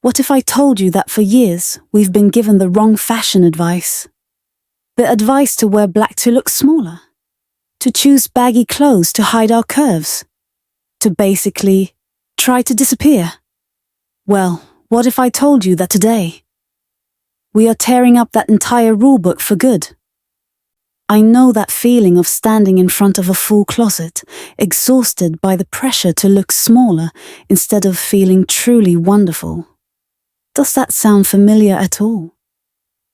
What if I told you that for years we've been given the wrong fashion advice? The advice to wear black to look smaller, to choose baggy clothes to hide our curves, to basically try to disappear. Well, what if I told you that today we are tearing up that entire rulebook for good? I know that feeling of standing in front of a full closet, exhausted by the pressure to look smaller instead of feeling truly wonderful. Does that sound familiar at all?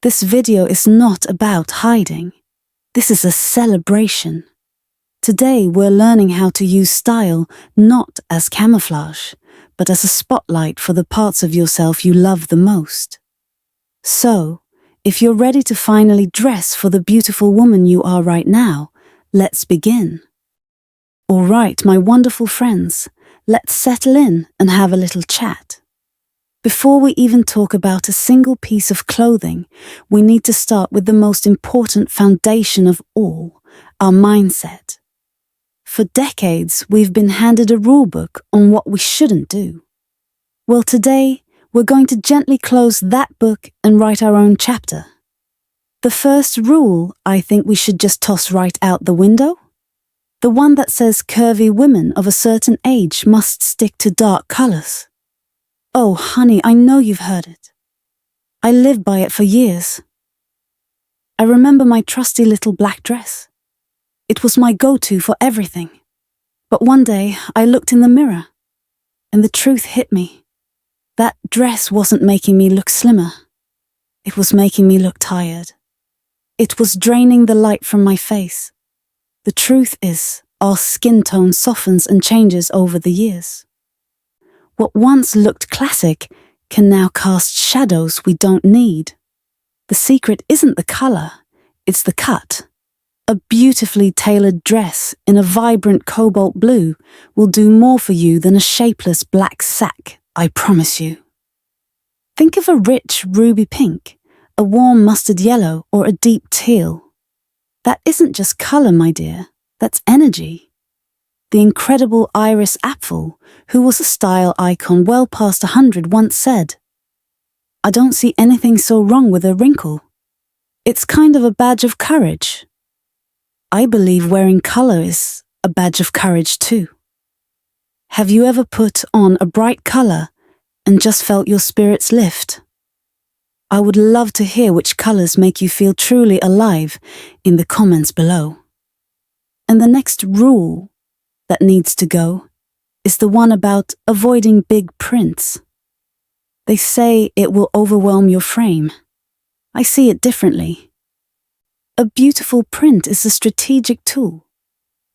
This video is not about hiding. This is a celebration. Today we're learning how to use style not as camouflage, but as a spotlight for the parts of yourself you love the most. So, if you're ready to finally dress for the beautiful woman you are right now, let's begin. All right, my wonderful friends, let's settle in and have a little chat. Before we even talk about a single piece of clothing, we need to start with the most important foundation of all, our mindset. For decades, we've been handed a rulebook on what we shouldn't do. Well, today, we're going to gently close that book and write our own chapter. The first rule I think we should just toss right out the window. The one that says curvy women of a certain age must stick to dark colors. Oh, honey, I know you've heard it. I lived by it for years. I remember my trusty little black dress. It was my go-to for everything. But one day, I looked in the mirror, and the truth hit me. That dress wasn't making me look slimmer. It was making me look tired. It was draining the light from my face. The truth is, our skin tone softens and changes over the years. What once looked classic can now cast shadows we don't need. The secret isn't the color, it's the cut. A beautifully tailored dress in a vibrant cobalt blue will do more for you than a shapeless black sack, I promise you. Think of a rich ruby pink, a warm mustard yellow, or a deep teal. That isn't just color, my dear, that's energy. The incredible Iris Apfel, who was a style icon well past 100, once said, "I don't see anything so wrong with a wrinkle. It's kind of a badge of courage." I believe wearing color is a badge of courage too. Have you ever put on a bright color and just felt your spirits lift? I would love to hear which colors make you feel truly alive in the comments below. And the next rule that needs to go is the one about avoiding big prints. They say it will overwhelm your frame. I see it differently. A beautiful print is a strategic tool.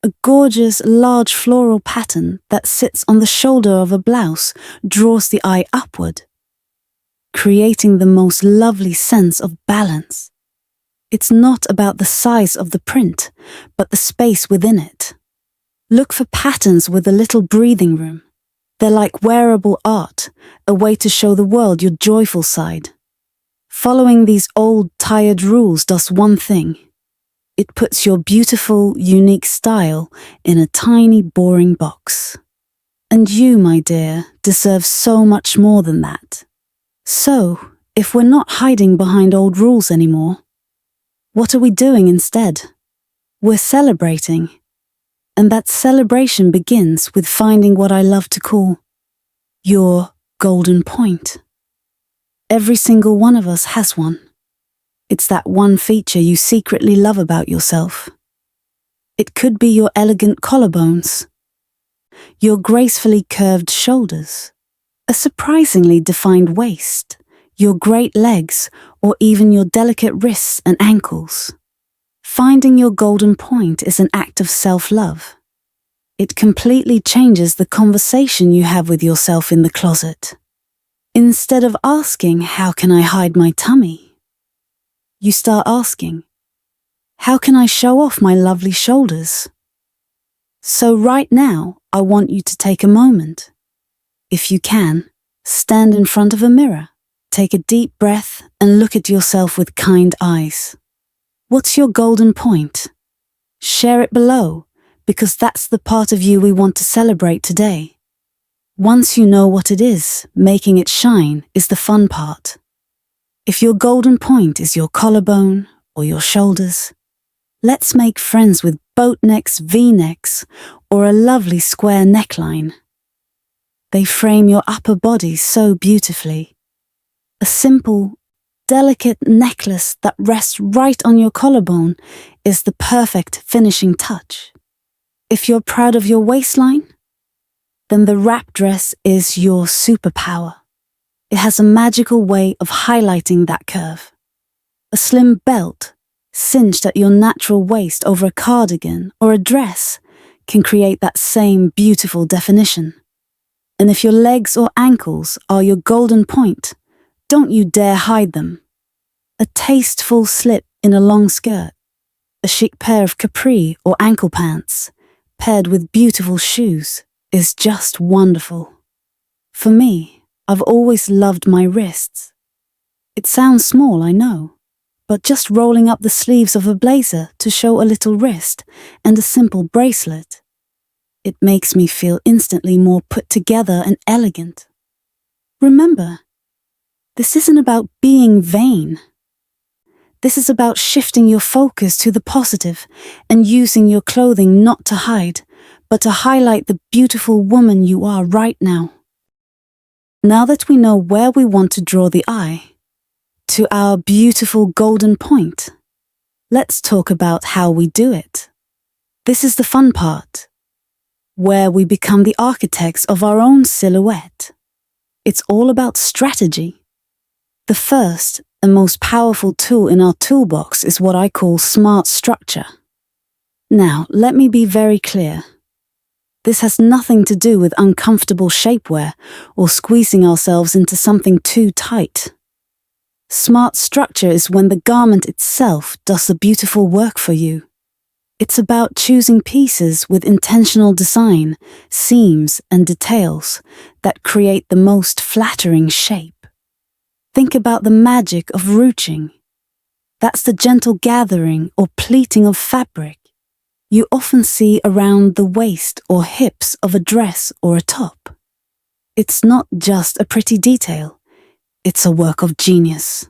A gorgeous, large floral pattern that sits on the shoulder of a blouse draws the eye upward, creating the most lovely sense of balance. It's not about the size of the print, but the space within it. Look for patterns with a little breathing room. They're like wearable art, a way to show the world your joyful side. Following these old, tired rules does one thing. It puts your beautiful, unique style in a tiny, boring box. And you, my dear, deserve so much more than that. So, if we're not hiding behind old rules anymore, what are we doing instead? We're celebrating. And that celebration begins with finding what I love to call your golden point. Every single one of us has one. It's that one feature you secretly love about yourself. It could be your elegant collarbones, your gracefully curved shoulders, a surprisingly defined waist, your great legs, or even your delicate wrists and ankles. Finding your golden point is an act of self-love. It completely changes the conversation you have with yourself in the closet. Instead of asking, "How can I hide my tummy?" you start asking, "How can I show off my lovely shoulders?" So right now, I want you to take a moment. If you can, stand in front of a mirror, take a deep breath, and look at yourself with kind eyes. What's your golden point? Share it below, because that's the part of you we want to celebrate today. Once you know what it is, making it shine is the fun part. If your golden point is your collarbone or your shoulders, let's make friends with boat necks, V-necks, or a lovely square neckline. They frame your upper body so beautifully. A simple, delicate necklace that rests right on your collarbone is the perfect finishing touch. If you're proud of your waistline, then the wrap dress is your superpower. It has a magical way of highlighting that curve. A slim belt, cinched at your natural waist over a cardigan or a dress, can create that same beautiful definition. And if your legs or ankles are your golden point, don't you dare hide them. A tasteful slip in a long skirt, a chic pair of capri or ankle pants, paired with beautiful shoes, is just wonderful. For me, I've always loved my wrists. It sounds small, I know, but just rolling up the sleeves of a blazer to show a little wrist and a simple bracelet, it makes me feel instantly more put together and elegant. Remember, this isn't about being vain. This is about shifting your focus to the positive and using your clothing not to hide, but to highlight the beautiful woman you are right now. Now that we know where we want to draw the eye, to our beautiful golden point, let's talk about how we do it. This is the fun part, where we become the architects of our own silhouette. It's all about strategy. The first and most powerful tool in our toolbox is what I call smart structure. Now, let me be very clear. This has nothing to do with uncomfortable shapewear or squeezing ourselves into something too tight. Smart structure is when the garment itself does the beautiful work for you. It's about choosing pieces with intentional design, seams, and details that create the most flattering shape. Think about the magic of ruching. That's the gentle gathering or pleating of fabric you often see around the waist or hips of a dress or a top. It's not just a pretty detail, it's a work of genius.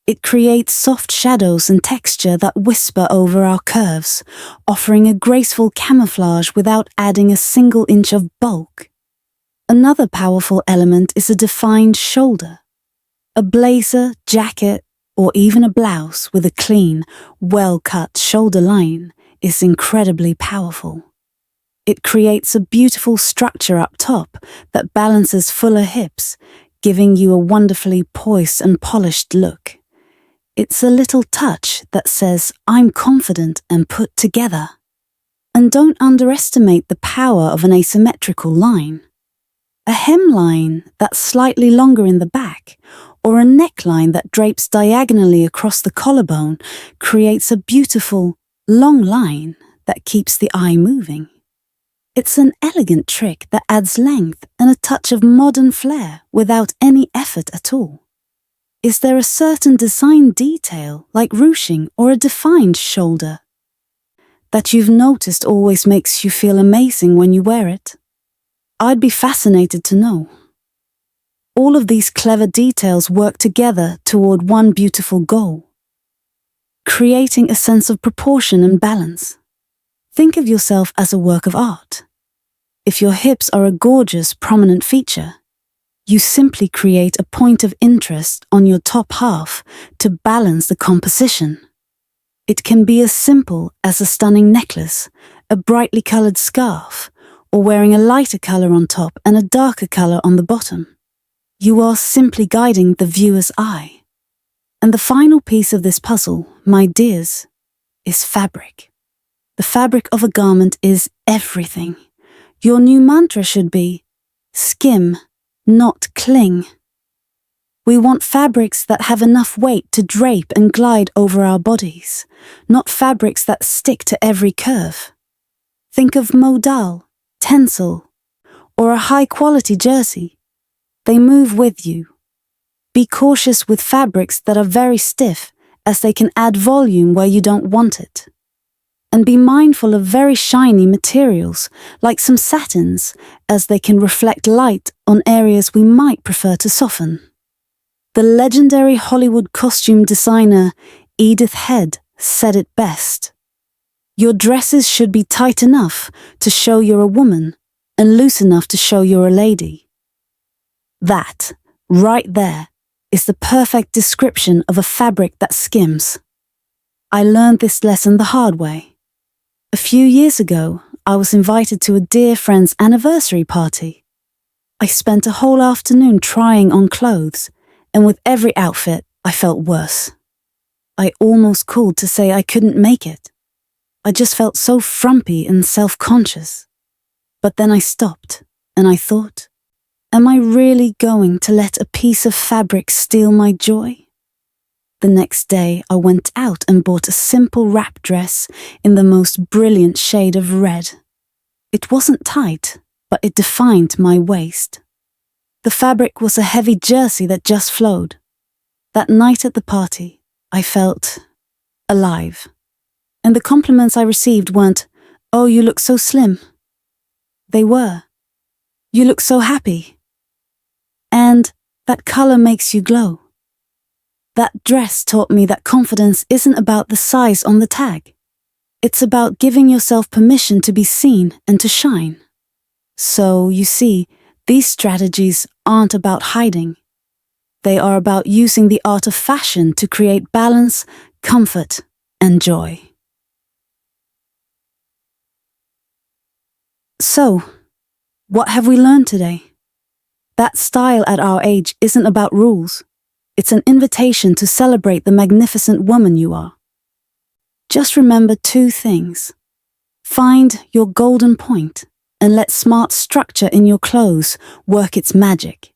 It creates soft shadows and texture that whisper over our curves, offering a graceful camouflage without adding a single inch of bulk. Another powerful element is a defined shoulder. A blazer, jacket, or even a blouse with a clean, well-cut shoulder line is incredibly powerful. It creates a beautiful structure up top that balances fuller hips, giving you a wonderfully poised and polished look. It's a little touch that says, I'm confident and put together. And don't underestimate the power of an asymmetrical line. A hemline that's slightly longer in the back, or a neckline that drapes diagonally across the collarbone creates a beautiful, long line that keeps the eye moving. It's an elegant trick that adds length and a touch of modern flair without any effort at all. Is there a certain design detail, like ruching or a defined shoulder, that you've noticed always makes you feel amazing when you wear it? I'd be fascinated to know. All of these clever details work together toward one beautiful goal, creating a sense of proportion and balance. Think of yourself as a work of art. If your hips are a gorgeous, prominent feature, you simply create a point of interest on your top half to balance the composition. It can be as simple as a stunning necklace, a brightly colored scarf, or wearing a lighter color on top and a darker color on the bottom. You are simply guiding the viewer's eye. And the final piece of this puzzle, my dears, is fabric. The fabric of a garment is everything. Your new mantra should be, skim, not cling. We want fabrics that have enough weight to drape and glide over our bodies, not fabrics that stick to every curve. Think of modal, tencel, or a high-quality jersey. They move with you. Be cautious with fabrics that are very stiff, as they can add volume where you don't want it. And be mindful of very shiny materials, like some satins, as they can reflect light on areas we might prefer to soften. The legendary Hollywood costume designer Edith Head said it best. Your dresses should be tight enough to show you're a woman and loose enough to show you're a lady. That, right there, is the perfect description of a fabric that skims. I learned this lesson the hard way. A few years ago, I was invited to a dear friend's anniversary party. I spent a whole afternoon trying on clothes, and with every outfit, I felt worse. I almost called to say I couldn't make it. I just felt so frumpy and self-conscious. But then I stopped, and I thought, am I really going to let a piece of fabric steal my joy? The next day, I went out and bought a simple wrap dress in the most brilliant shade of red. It wasn't tight, but it defined my waist. The fabric was a heavy jersey that just flowed. That night at the party, I felt alive. And the compliments I received weren't, "Oh, you look so slim." They were, "You look so happy." And that color makes you glow. That dress taught me that confidence isn't about the size on the tag. It's about giving yourself permission to be seen and to shine. So, you see, these strategies aren't about hiding. They are about using the art of fashion to create balance, comfort, and joy. So, what have we learned today? That style at our age isn't about rules. It's an invitation to celebrate the magnificent woman you are. Just remember two things. Find your golden point and let smart structure in your clothes work its magic.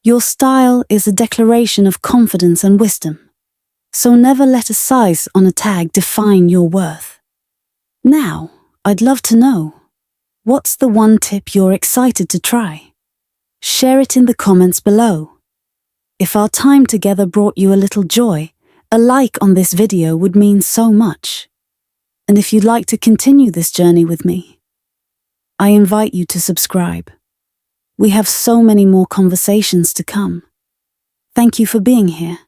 Your style is a declaration of confidence and wisdom, so never let a size on a tag define your worth. Now, I'd love to know, what's the one tip you're excited to try? Share it in the comments below. If our time together brought you a little joy, a like on this video would mean so much. And if you'd like to continue this journey with me, I invite you to subscribe. We have so many more conversations to come. Thank you for being here.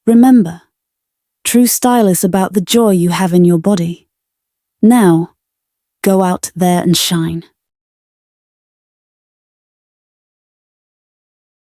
Remember, true style is about the joy you have in your body. Now, go out there and shine.